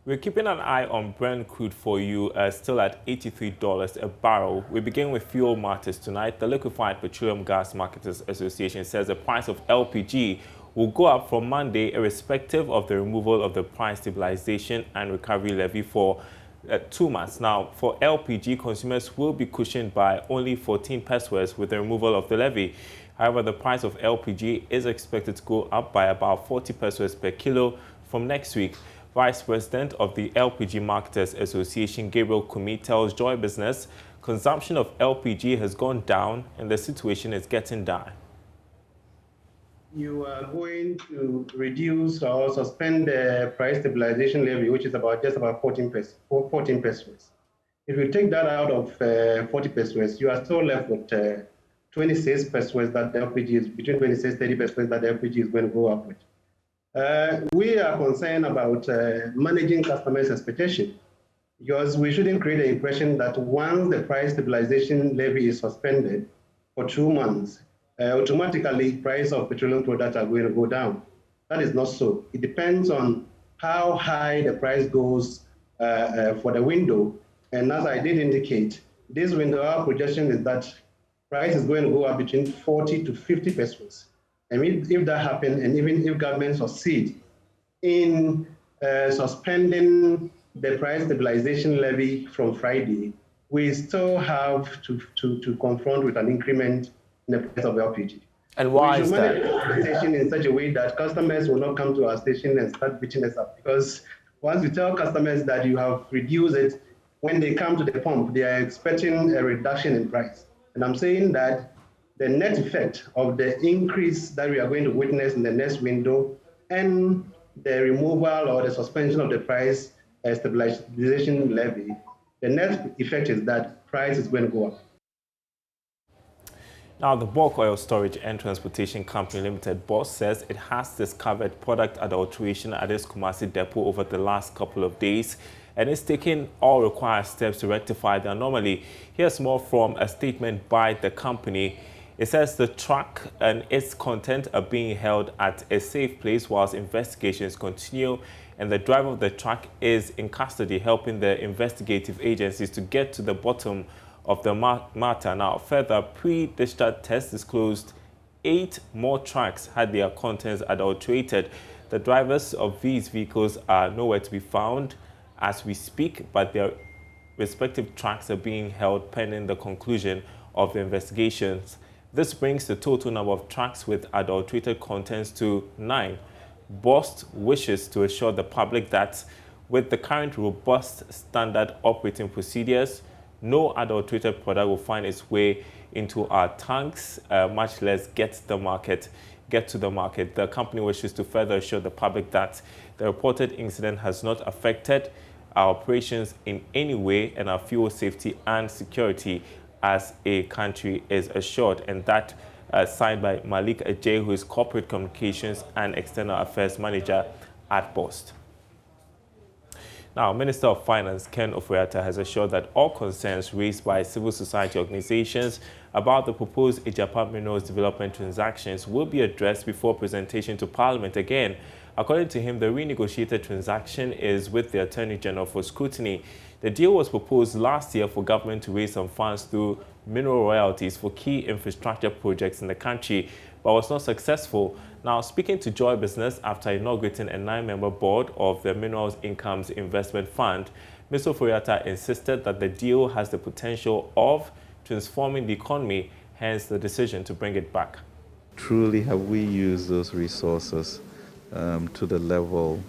We're keeping an eye on Brent crude for you, still at $83 a barrel. We begin with fuel matters tonight. The Liquefied Petroleum Gas Marketers Association says the price of LPG will go up from Monday, irrespective of the removal of the price stabilization and recovery levy for 2 months. Now, for LPG, consumers will be cushioned by only 14 pesos with the removal of the levy. However, the price of LPG is expected to go up by about 40 pesos per kilo from next week. Vice President of the LPG Marketers Association, Gabriel Kumi, tells Joy Business consumption of LPG has gone down and the situation is getting dire. You are going to reduce or suspend the price stabilization levy, which is just about 14 pesos. If you take that out of 40 pesos, you are still left with 26 pesos that the LPG is, between 26 and 30 pesos that the LPG is going to go up with. We are concerned about managing customers' expectation, because we shouldn't create the impression that once the price stabilization levy is suspended for 2 months, automatically price of petroleum products are going to go down. That is not so. It depends on how high the price goes for the window. And as I did indicate, this window, our projection is that price is going to go up between 40 to 50 pesos. And if that happens, and even if government succeed in suspending the price stabilization levy from Friday, we still have to confront with an increment in the price of LPG. And why is that? We should manage the station in such a way that customers will not come to our station and start beating us up. Because once you tell customers that you have reduced it, when they come to the pump, they are expecting a reduction in price. And I'm saying that the net effect of the increase that we are going to witness in the next window and the removal or the suspension of the price stabilization levy, the net effect is that price is going to go up. Now, the Bulk Oil Storage and Transportation Company Limited boss says it has discovered product adulteration at its Kumasi depot over the last couple of days and is taking all required steps to rectify the anomaly. Here's more from a statement by the company. It says the truck and its content are being held at a safe place whilst investigations continue, and the driver of the truck is in custody, helping the investigative agencies to get to the bottom of the matter. Now, further pre-discharge tests disclosed 8 more trucks had their contents adulterated. The drivers of these vehicles are nowhere to be found as we speak, but their respective trucks are being held pending the conclusion of the investigations. This brings the total number of trucks with adulterated contents to 9. Bost wishes to assure the public that with the current robust standard operating procedures, no adulterated product will find its way into our tanks, much less get to the market. The company wishes to further assure the public that the reported incident has not affected our operations in any way and our fuel safety and security as a country is assured. And that signed by Malik Ajay, who is Corporate Communications and External Affairs Manager at Bost. Now, Minister of Finance Ken Ofori-Atta has assured that all concerns raised by civil society organizations about the proposed Agyapa minerals development transactions will be addressed before presentation to Parliament again. According to him, the renegotiated transaction is with the Attorney General for scrutiny. The deal was proposed last year for government to raise some funds through mineral royalties for key infrastructure projects in the country, but was not successful. Now, speaking to Joy Business after inaugurating a 9-member board of the Minerals Incomes Investment Fund, Mr. Ofori-Atta insisted that the deal has the potential of transforming the economy, hence the decision to bring it back. Truly, have we used those resources to the level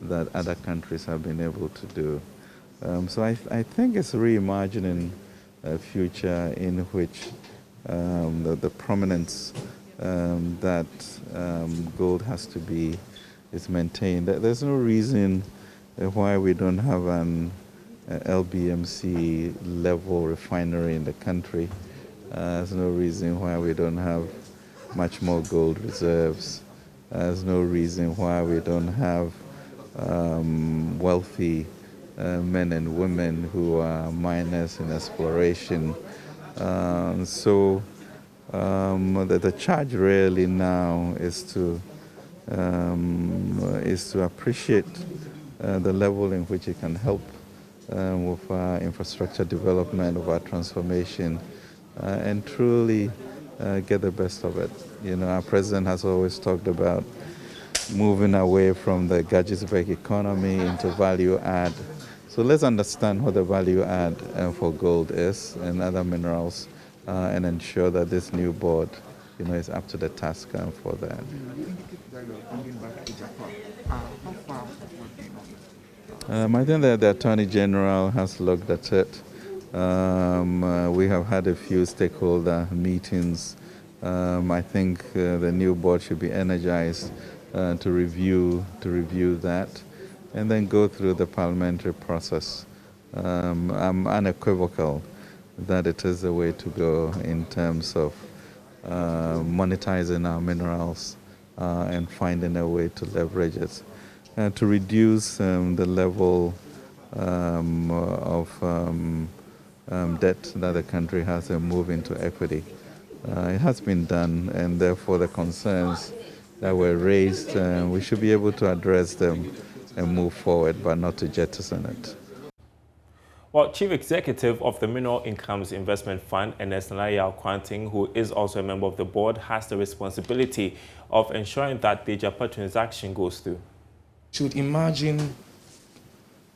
that other countries have been able to do? So I think it's reimagining a future in which the prominence that gold has to be is maintained. There's no reason why we don't have an LBMC level refinery in the country. There's no reason why we don't have much more gold reserves. There's no reason why we don't have wealthy men and women who are miners in exploration. So the charge really now is to appreciate the level in which it can help with our infrastructure development, of our transformation, and truly get the best of it. You know, our president has always talked about moving away from the gadgets-based economy into value add. So let's understand what the value add for gold is and other minerals, and ensure that this new board, you know, is up to the task for that. I think that the Attorney General has looked at it. We have had a few stakeholder meetings. I think the new board should be energized to review that and then go through the parliamentary process. I'm unequivocal that it is the way to go in terms of monetizing our minerals and finding a way to leverage it. To reduce the level of debt that the country has and move into equity. It has been done, and therefore the concerns that were raised, we should be able to address them and move forward, but not to jettison it. Well, Chief Executive of the Mineral Incomes Investment Fund, Ernest Nalaya Kwanting, who is also a member of the board, has the responsibility of ensuring that the Agyapa transaction goes through. We should imagine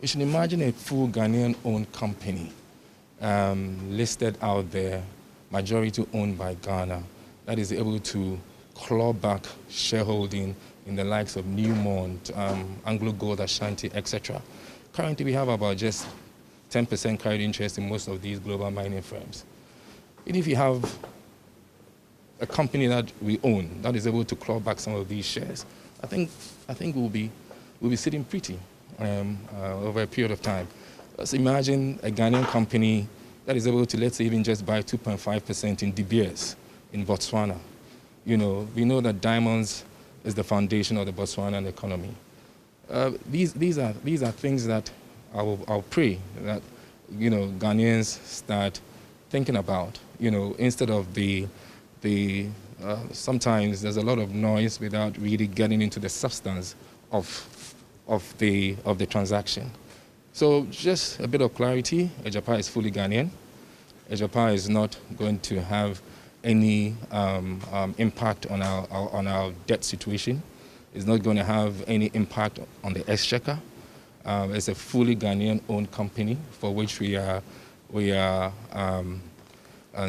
a full Ghanaian-owned company listed out there, majority owned by Ghana, that is able to claw back shareholding in the likes of Newmont, Anglo Gold, Ashanti, etc. Currently, we have about just 10% carried interest in most of these global mining firms. And if you have a company that we own that is able to claw back some of these shares, I think we'll be sitting pretty over a period of time. Let's imagine a Ghanaian company that is able to, let's say, even just buy 2.5% in De Beers in Botswana. You know, we know that diamonds is the foundation of the Botswanan economy. These are things that I'll pray that, you know, Ghanaians start thinking about. You know, instead of sometimes there's a lot of noise without really getting into the substance of the transaction. So just a bit of clarity: Agyapa is fully Ghanaian. Agyapa is not going to have any impact on our debt situation. It's not going to have any impact on the exchequer. It's a fully Ghanaian-owned company for which we are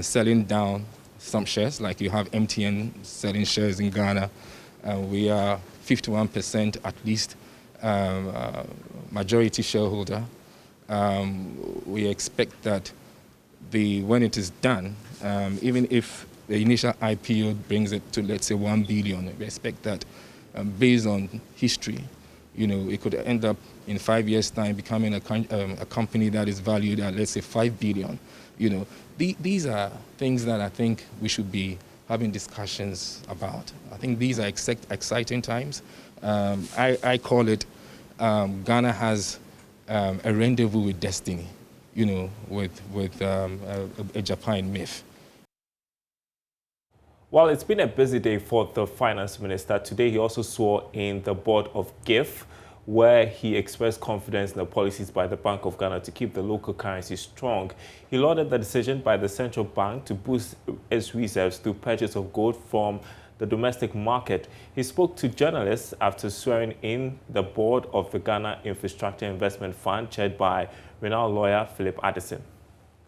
selling down some shares, like you have MTN selling shares in Ghana. We are 51% at least majority shareholder. We expect that when it is done, even if the initial IPO brings it to, let's say, 1 billion, we expect that based on history, you know, it could end up in 5 years' time becoming a company that is valued at, let's say, 5 billion. You know, these are things that I think we should be having discussions about. I think these are exciting times. I call it Ghana has a rendezvous with destiny, you know, with Agyapa in myth. Well, it's been a busy day for the finance minister. Today, he also swore in the board of GIF, where he expressed confidence in the policies by the Bank of Ghana to keep the local currency strong. He lauded the decision by the central bank to boost its reserves through purchase of gold from the domestic market. He spoke to journalists after swearing in the board of the Ghana Infrastructure Investment Fund, chaired by renowned lawyer Philip Addison.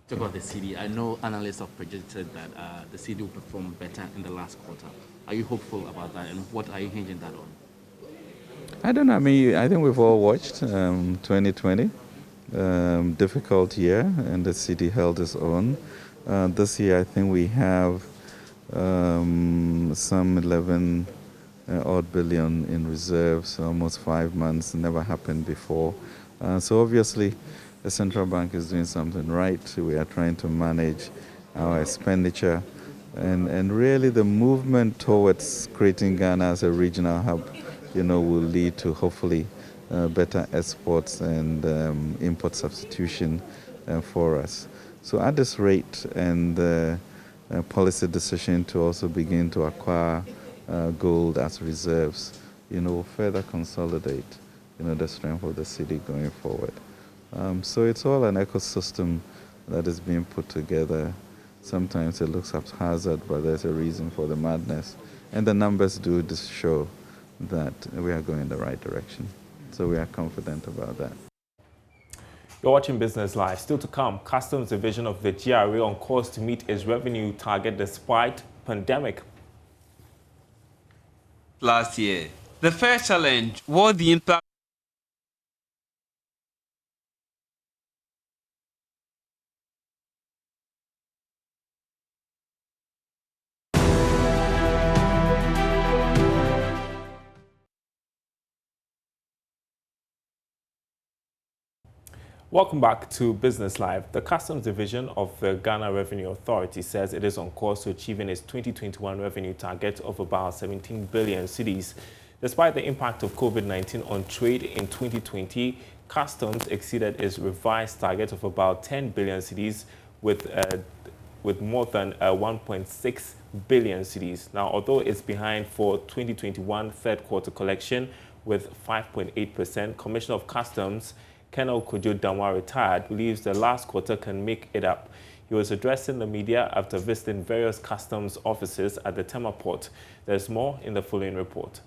Talk about the CD. I know analysts have projected that the CD will perform better in the last quarter. Are you hopeful about that, and what are you hinging that on? I don't know. I mean, I think we've all watched 2020, difficult year, and the city held its own. This year, I think we have some 11 odd billion in reserves, almost 5 months. Never happened before. So obviously, the central bank is doing something right. We are trying to manage our expenditure, and really the movement towards creating Ghana as a regional hub, you know, will lead to hopefully better exports and import substitution for us. So at this rate, and the policy decision to also begin to acquire gold as reserves, you know, further consolidate the strength of the city going forward. So it's all an ecosystem that is being put together. Sometimes it looks haphazard, but there's a reason for the madness. And the numbers do show that we are going in the right direction. So we are confident about that. You're watching Business Live. Still to come, Customs Division of the GRA on course to meet its revenue target despite pandemic. Last year, the first challenge was the impact. Welcome back to Business Live. The Customs Division of the Ghana Revenue Authority says it is on course to achieving its 2021 revenue target of about 17 billion cedis. Despite the impact of COVID-19 on trade in 2020, Customs exceeded its revised target of about 10 billion cedis with more than 1.6 billion cedis. Now, although it's behind for 2021 third quarter collection with 5.8%, Commissioner of Customs Colonel Kojo Damwa, retired, believes the last quarter can make it up. He was addressing the media after visiting various customs offices at the Tema port. There's more in the following report.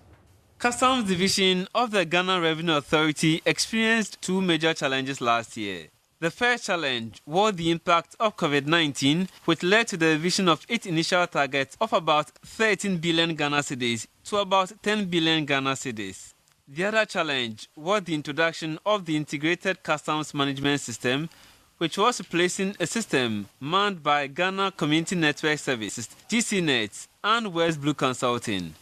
Customs Division of the Ghana Revenue Authority experienced two major challenges last year. The first challenge was the impact of COVID-19, which led to the revision of its initial target of about 13 billion Ghana cedis to about 10 billion Ghana cedis. The other challenge was the introduction of the Integrated Customs Management System, which was replacing a system manned by Ghana Community Network Services, GCNet, and West Blue Consulting.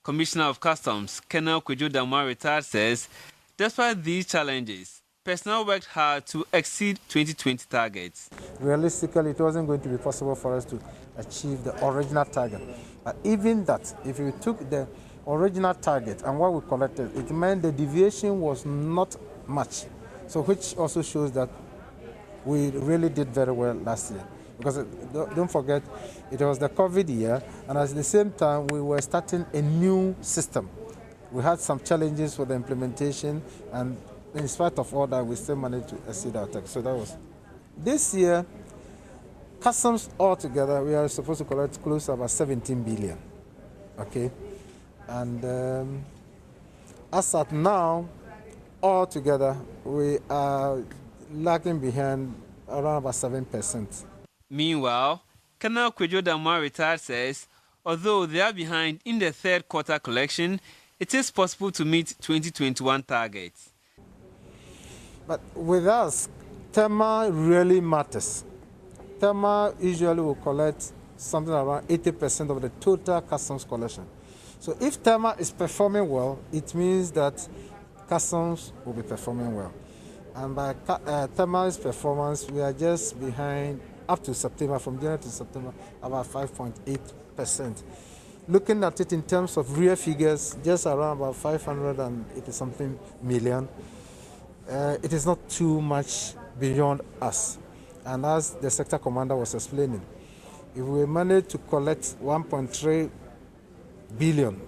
Commissioner of Customs, Colonel Kojo Damwa, retired, says, despite these challenges, personnel worked hard to exceed 2020 targets. Realistically, it wasn't going to be possible for us to achieve the original target. But even that, if you took the original target and what we collected, it meant the deviation was not much. So which also shows that we really did very well last year. Because don't forget, it was the COVID year, and at the same time, we were starting a new system. We had some challenges with the implementation, and in spite of all that, we still managed to exceed our target. So that was. This year, customs altogether, we are supposed to collect close to about 17 billion. Okay? And as at now, altogether, we are lagging behind around about 7%. Meanwhile, Colonel Kojo Damwa, retired, says, although they are behind in the third quarter collection, it is possible to meet 2021 targets. But with us, Tema really matters. Tema usually will collect something around 80% of the total customs collection. So if Tema is performing well, it means that customs will be performing well. And by Tema's performance, we are just behind up to September, from January to September, about 5.8%. Looking at it in terms of real figures, just around about 580-something million. It is not too much beyond us. And as the sector commander was explaining, if we manage to collect 1.3 billion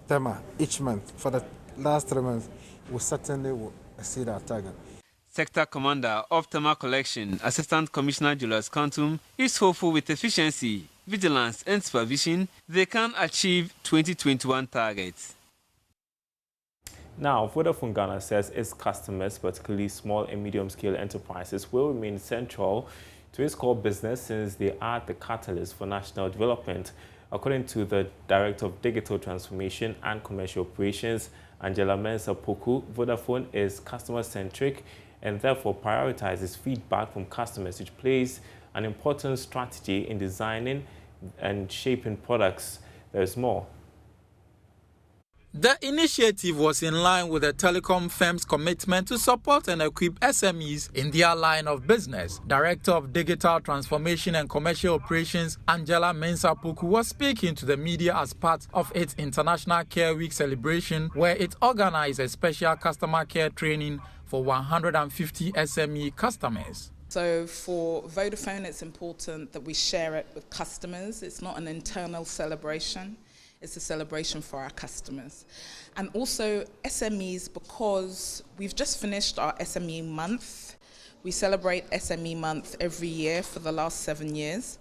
Tema each month for the last 3 months, we certainly will exceed our target. Sector Commander of Tema Collection, Assistant Commissioner Julius Quantum, is hopeful with efficiency, vigilance and supervision, they can achieve 2021 targets. Now, Vodafone Ghana says its customers, particularly small and medium-scale enterprises, will remain central to its core business since they are the catalyst for national development. According to the Director of Digital Transformation and Commercial Operations, Angela Mensah-Poku, Vodafone is customer-centric and therefore prioritizes feedback from customers, which plays an important strategy in designing and shaping products. There's more. The initiative was in line with the telecom firm's commitment to support and equip SMEs in their line of business. Director of Digital Transformation and Commercial Operations, Angela Mensah-Poku, was speaking to the media as part of its International Care Week celebration, where it organized a special customer care training for 150 SME customers. So for Vodafone, it's important that we share it with customers. It's not an internal celebration. It's a celebration for our customers. And also SMEs, because we've just finished our SME month. We celebrate SME month every year for the last 7 years.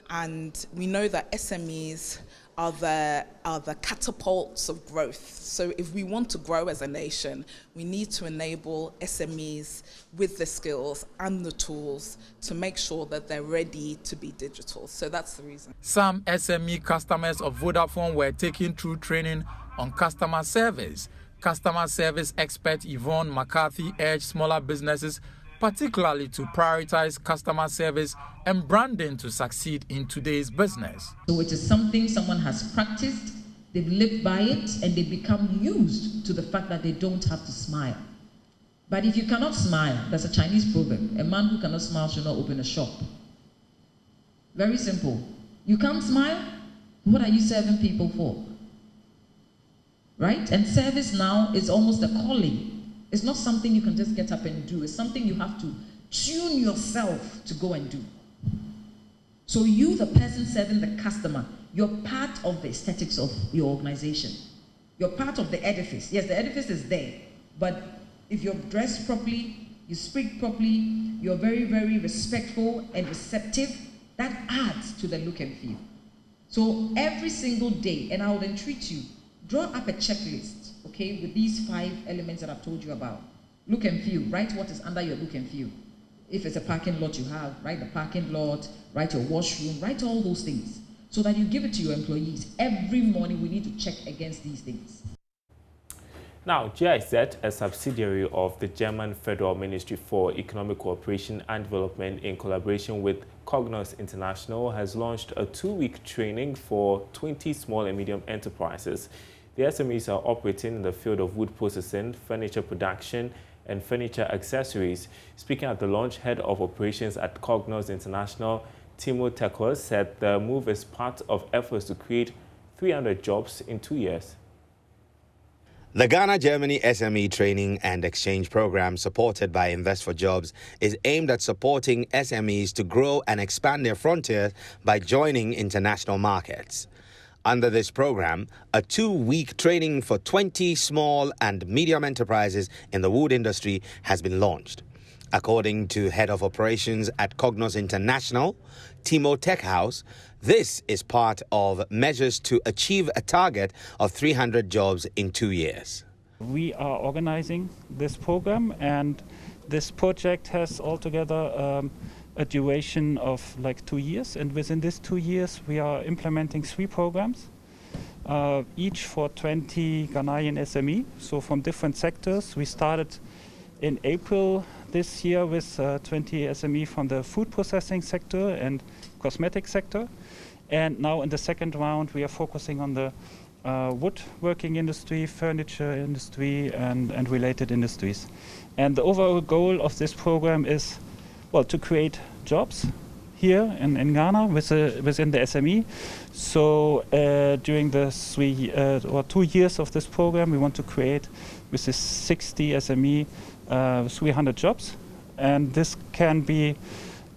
And we know that SMEs are the catapults of growth. So if we want to grow as a nation, we need to enable SMEs with the skills and the tools to make sure that they're ready to be digital. So that's the reason. Some SME customers of Vodafone were taken through training on customer service. Customer service expert Yvonne McCarthy urged smaller businesses particularly to prioritize customer service and branding to succeed in today's business. So it is something someone has practiced, they've lived by it, and they become used to the fact that they don't have to smile. But if you cannot smile, there's a Chinese proverb, a man who cannot smile should not open a shop. Very simple. You can't smile? What are you serving people for? Right? And service now is almost a calling. It's not something you can just get up and do. It's something you have to tune yourself to go and do. So you, the person serving the customer, you're part of the aesthetics of your organization. You're part of the edifice. Yes, the edifice is there, but if you're dressed properly, you speak properly, you're very, very respectful and receptive, that adds to the look and feel. So every single day, and I would entreat you, draw up a checklist, okay, with these 5 elements that I've told you about. Look and feel, write what is under your look and feel. If it's a parking lot you have, write the parking lot, write your washroom, write all those things so that you give it to your employees. Every morning we need to check against these things. Now, GIZ, a subsidiary of the German Federal Ministry for Economic Cooperation and Development in collaboration with Cognos International, has launched a 2-week training for 20 small and medium enterprises. The SMEs are operating in the field of wood processing, furniture production, and furniture accessories. Speaking at the launch, head of operations at Cognos International, Timo Tekos, said the move is part of efforts to create 300 jobs in 2 years. The Ghana-Germany SME Training and Exchange Program, supported by Invest for Jobs, is aimed at supporting SMEs to grow and expand their frontiers by joining international markets. Under this program, a 2-week training for 20 small and medium enterprises in the wood industry has been launched. According to Head of Operations at Cognos International, Timo Tekos, this is part of measures to achieve a target of 300 jobs in 2 years. We are organizing this program, and this project has altogether a duration of like 2 years, and within these 2 years we are implementing 3 programs, each for 20 Ghanaian SME, so from different sectors. We started in April this year with 20 SME from the food processing sector and cosmetic sector, and now in the second round we are focusing on the woodworking industry, furniture industry, and related industries. And the overall goal of this program is, well, to create jobs here in Ghana within the SME. So during the 2 years of this program, we want to create with this 60 SME 300 jobs, and this can be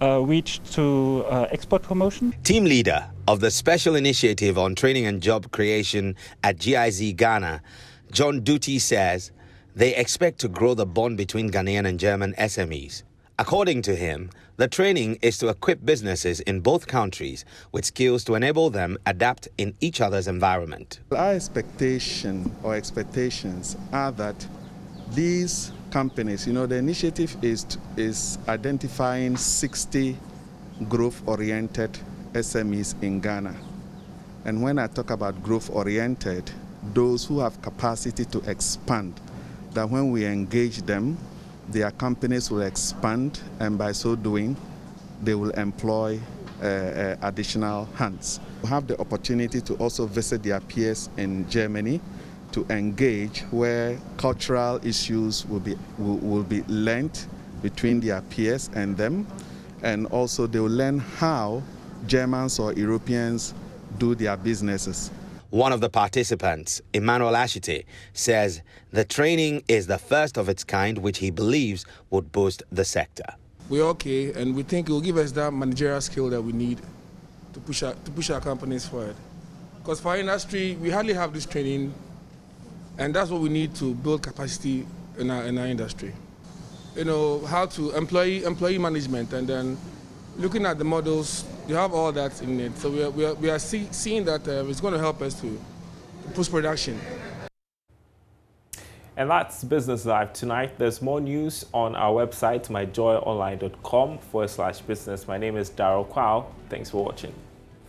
reached to export promotion. Team leader of the Special Initiative on Training and Job Creation at GIZ Ghana, John Duty, says they expect to grow the bond between Ghanaian and German SMEs. According to him, the training is to equip businesses in both countries with skills to enable them adapt in each other's environment. Our expectations are that these companies, the initiative is identifying 60 growth-oriented SMEs in Ghana. And when I talk about growth-oriented, those who have capacity to expand, that when we engage them, their companies will expand, and by so doing, they will employ additional hands. We have the opportunity to also visit their peers in Germany to engage where cultural issues will be learned between their peers and them, and also they will learn how Germans or Europeans do their businesses. One of the participants, Emmanuel Ashite, says the training is the first of its kind, which he believes would boost the sector. We're okay, and we think it will give us that managerial skill that we need to push our companies forward. Because for our industry, we hardly have this training, and that's what we need to build capacity in our industry. You know, how to employee management, and then looking at the models, you have all that in it. So we are seeing that it's going to help us to push production. And that's Business Live tonight. There's more news on our website, myjoyonline.com/business. My name is Darryl Kwao. Thanks for watching.